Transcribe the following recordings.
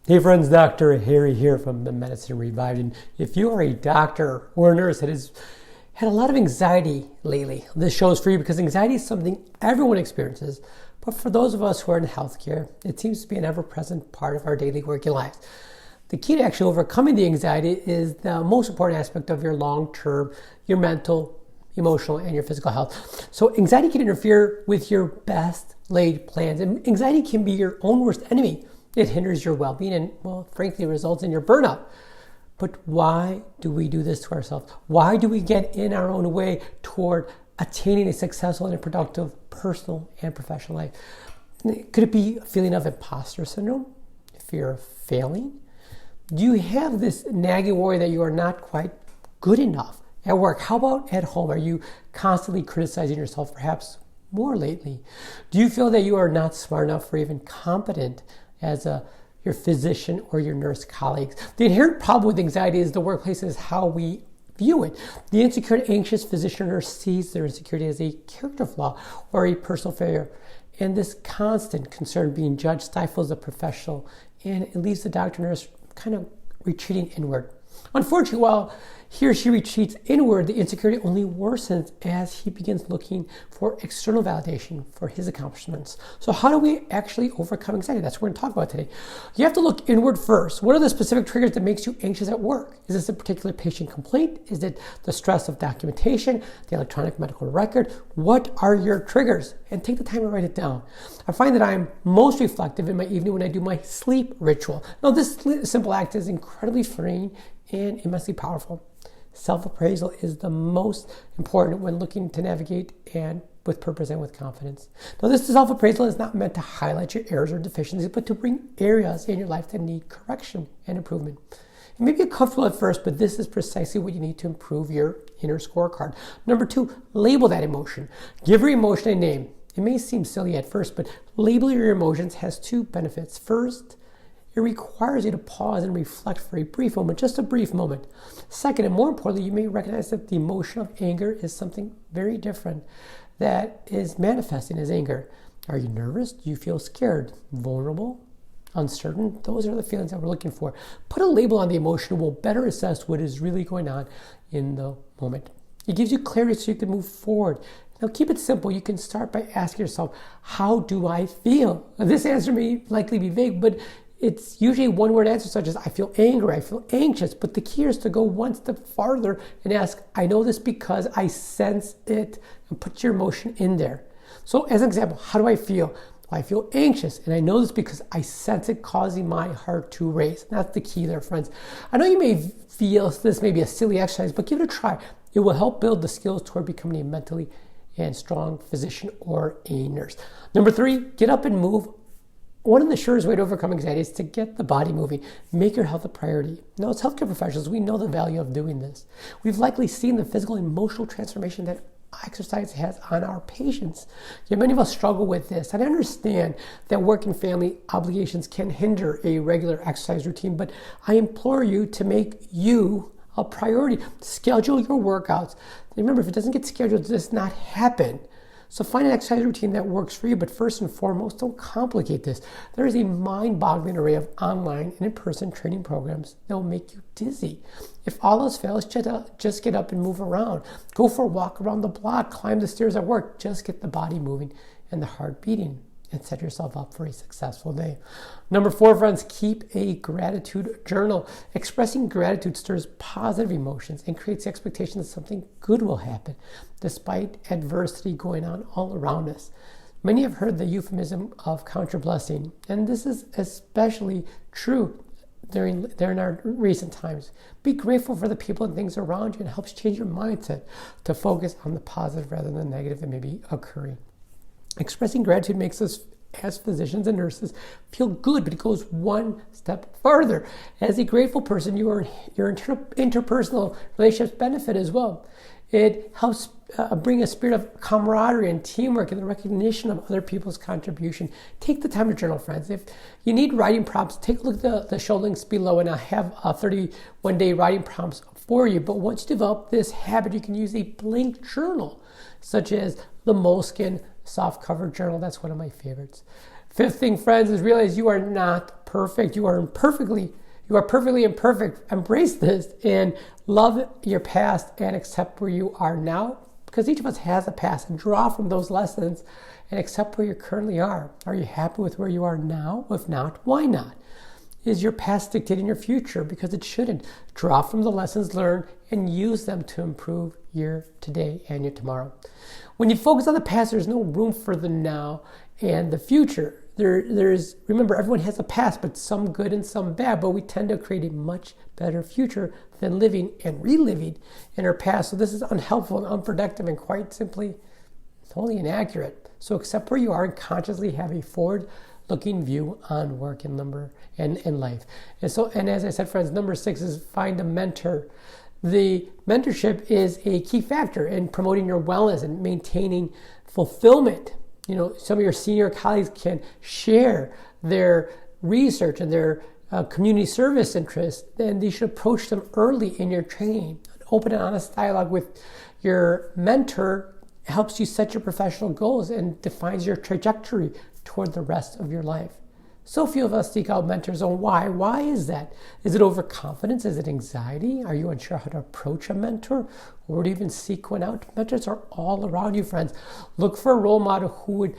Hey friends, Dr. Harry here from the Medicine Revived. And if you are a doctor or a nurse that has had a lot of anxiety lately, this show is for you because anxiety is something everyone experiences. But for those of us who are in healthcare, it seems to be an ever-present part of our daily working lives. The key to actually overcoming the anxiety is the most important aspect of your long-term, your mental, emotional, and your physical health. So anxiety can interfere with your best laid plans. And anxiety can be your own worst enemy. It hinders your well-being and, well, frankly, results in your burnout. But why do we do this to ourselves? Why do we get in our own way toward attaining a successful and productive personal and professional life? Could it be a feeling of imposter syndrome? Fear of failing? Do you have this nagging worry that you are not quite good enough at work? How about at home? Are you constantly criticizing yourself, perhaps more lately? Do you feel that you are not smart enough or even competent as your physician or your nurse colleagues? The inherent problem with anxiety is the workplace is how we view it. The insecure, anxious physician or nurse sees their insecurity as a character flaw or a personal failure. And this constant concern being judged stifles the professional and it leaves the doctor or nurse kind of retreating inward. Unfortunately, while he or she retreats inward, the insecurity only worsens as he begins looking for external validation for his accomplishments. So how do we actually overcome anxiety? That's what we're going to talk about today. You have to look inward first. What are the specific triggers that makes you anxious at work? Is this a particular patient complaint? Is it the stress of documentation, the electronic medical record? What are your triggers? And take the time to write it down. I find that I'm most reflective in my evening when I do my sleep ritual. Now, this simple act is incredibly freeing and immensely powerful. Self-appraisal is the most important when looking to navigate and with purpose and with confidence. Now, this self-appraisal is not meant to highlight your errors or deficiencies, but to bring areas in your life that need correction and improvement. It may be uncomfortable at first, but this is precisely what you need to improve your inner scorecard. Number 2, label that emotion. Give your emotion a name. It may seem silly at first, but labeling your emotions has 2 benefits. First, it requires you to pause and reflect for a brief moment, just a brief moment. Second, and more importantly, you may recognize that the emotion of anger is something very different that is manifesting as anger. Are you nervous? Do you feel scared? Vulnerable? Uncertain? Those are the feelings that we're looking for. Put a label on the emotion will better assess what is really going on in the moment. It gives you clarity so you can move forward. Now, keep it simple. You can start by asking yourself, how do I feel? Now, this answer may likely be vague, but it's usually a one-word answer such as, I feel angry, I feel anxious. But the key is to go one step farther and ask, I know this because I sense it, and put your emotion in there. So as an example, how do I feel? Well, I feel anxious, and I know this because I sense it causing my heart to race. And that's the key there, friends. I know you may feel this may be a silly exercise, but give it a try. It will help build the skills toward becoming a mentally and strong physician or a nurse. Number 3, get up and move. One of the surest way to overcome anxiety is to get the body moving. Make your health a priority. Now, as healthcare professionals, we know the value of doing this. We've likely seen the physical and emotional transformation that exercise has on our patients. Yet many of us struggle with this. And I understand that work and family obligations can hinder a regular exercise routine, but I implore you to make you a priority. Schedule your workouts. Remember, if it doesn't get scheduled, it does not happen. So find an exercise routine that works for you, but first and foremost, don't complicate this. There is a mind-boggling array of online and in-person training programs that will make you dizzy. If all else fails, just get up and move around. Go for a walk around the block, climb the stairs at work. Just get the body moving and the heart beating and set yourself up for a successful day. Number 4, friends, keep a gratitude journal. Expressing gratitude stirs positive emotions and creates the expectation that something good will happen, despite adversity going on all around us. Many have heard the euphemism of count your blessing, and this is especially true during our recent times. Be grateful for the people and things around you, and it helps change your mindset to focus on the positive rather than the negative that may be occurring. Expressing gratitude makes us, as physicians and nurses, feel good, but it goes one step further. As a grateful person, your interpersonal relationships benefit as well. It helps bring a spirit of camaraderie and teamwork and the recognition of other people's contribution. Take the time to journal, friends. If you need writing prompts, take a look at the show links below, and I have 31-day writing prompts for you. But once you develop this habit, you can use a blank journal, such as the Moleskine soft cover journal. That's one of my favorites. 5th thing, friends, is realize you are not perfect. You are perfectly imperfect. Embrace this and love your past and accept where you are now, because each of us has a past, and draw from those lessons and accept where you currently are. Are you happy with where you are now? If not, why not? Is your past dictating your future? Because it shouldn't. Draw from the lessons learned and use them to improve your today and your tomorrow. When you focus on the past, there's no room for the now and the future. Remember, everyone has a past, but some good and some bad, but we tend to create a much better future than living and reliving in our past. So this is unhelpful and unproductive and quite simply totally inaccurate. So accept where you are and consciously have a forward-looking view on work and life. And as I said, friends, number 6 is find a mentor. The mentorship is a key factor in promoting your wellness and maintaining fulfillment. Some of your senior colleagues can share their research and their community service interests, then you should approach them early in your training. An open and honest dialogue with your mentor helps you set your professional goals and defines your trajectory toward the rest of your life. So few of us seek out mentors. And why? Why is that? Is it overconfidence? Is it anxiety? Are you unsure how to approach a mentor? Or to even seek one out? Mentors are all around you, friends. Look for a role model who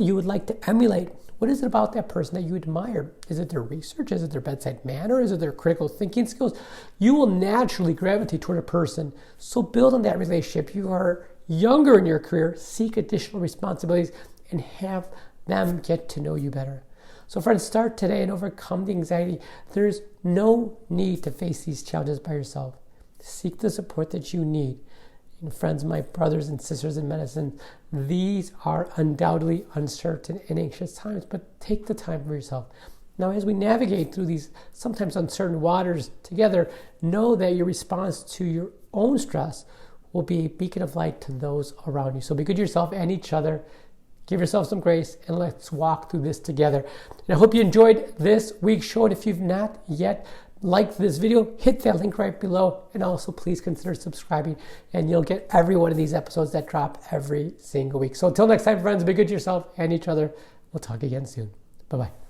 you would like to emulate. What is it about that person that you admire? Is it their research? Is it their bedside manner? Is it their critical thinking skills? You will naturally gravitate toward a person. So build on that relationship. You are younger in your career. Seek additional responsibilities and have them get to know you better. So friends, start today and overcome the anxiety. There's no need to face these challenges by yourself. Seek the support that you need. And friends, my brothers and sisters in medicine, these are undoubtedly uncertain and anxious times, but take the time for yourself. Now, as we navigate through these sometimes uncertain waters together, know that your response to your own stress will be a beacon of light to those around you. So be good to yourself and each other. Give yourself some grace and let's walk through this together. And I hope you enjoyed this week's show. And if you've not yet liked this video, hit that link right below. And also please consider subscribing and you'll get every one of these episodes that drop every single week. So until next time, friends, be good to yourself and each other. We'll talk again soon. Bye-bye.